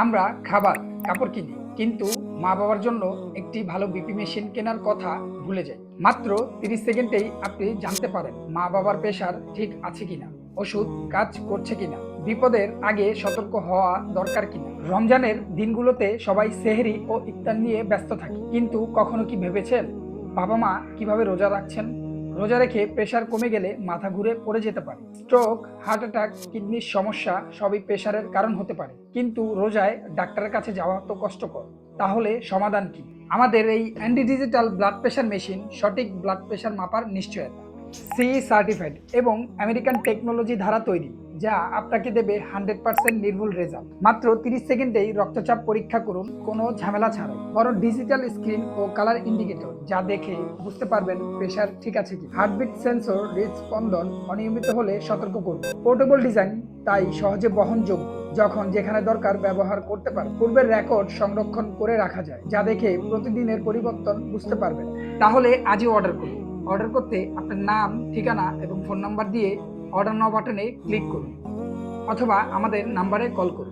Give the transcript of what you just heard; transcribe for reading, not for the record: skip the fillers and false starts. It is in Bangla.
আমরা খাবার, কাপড় কিনি, কিন্তু মা বাবার জন্য একটি ভালো বিপি মেশিন কেনার কথা ভুলে যাই। মাত্র 30 সেকেন্ডেই আপনি জানতে পারেন মা বাবার প্রেশার ঠিক আছে কিনা, ওষুধ কাজ করছে কিনা, বিপদের আগে সতর্ক হওয়া দরকার কিনা। রমজানের দিনগুলোতে সবাই সেহরি ও ইফতার নিয়ে ব্যস্ত থাকে, কিন্তু কখনো কি ভেবেছেন বাবা মা কিভাবে রোজা রাখছেন? রোজা রেখে প্রেশার কমে গেলে মাথা ঘুরে পড়ে যেতে পারে। স্ট্রোক, হার্ট অ্যাটাক, কিডনির সমস্যা সবই প্রেশারের কারণ হতে পারে। কিন্তু রোজায় ডাক্তারের কাছে যাওয়া তো কষ্টকর। তাহলে সমাধান কি? আমাদের এই anti digital blood pressure machine সঠিক ব্লাড প্রেশার মাপার নিশ্চয়তা, সি সার্টিফাইড এবং আমেরিকান টেকনোলজি দ্বারা তৈরি, যা আপনাকে দেবে 100% নির্ভুল রেজাল্ট। মাত্র 30 সেকেন্ডেই রক্তচাপ পরীক্ষা করুন, কোনো ঝামেলা ছাড়াই। বড় ডিজিটাল স্ক্রিন ও কালার ইন্ডিকেটর, যা দেখে বুঝতে পারবেন প্রেশার ঠিক আছে কি। হার্টবিট সেন্সর, হৃদস্পন্দন অনিয়মিত হলে সতর্ক করবে। পোর্টেবল ডিজাইন, তাই সহজে বহনযোগ্য, যখন যেখানে দরকার ব্যবহার করতে পারে। পূর্বের রেকর্ড সংরক্ষণ করে রাখা যায়, যা দেখে প্রতিদিনের পরিবর্তন বুঝতে পারবেন। তাহলে আজই অর্ডার করুন। অর্ডার করতে আপনার নাম, ঠিকানা এবং ফোন নাম্বার দিয়ে অর্ডার নাও বাটনে ক্লিক করুন, অথবা আমাদের নাম্বারে কল করুন।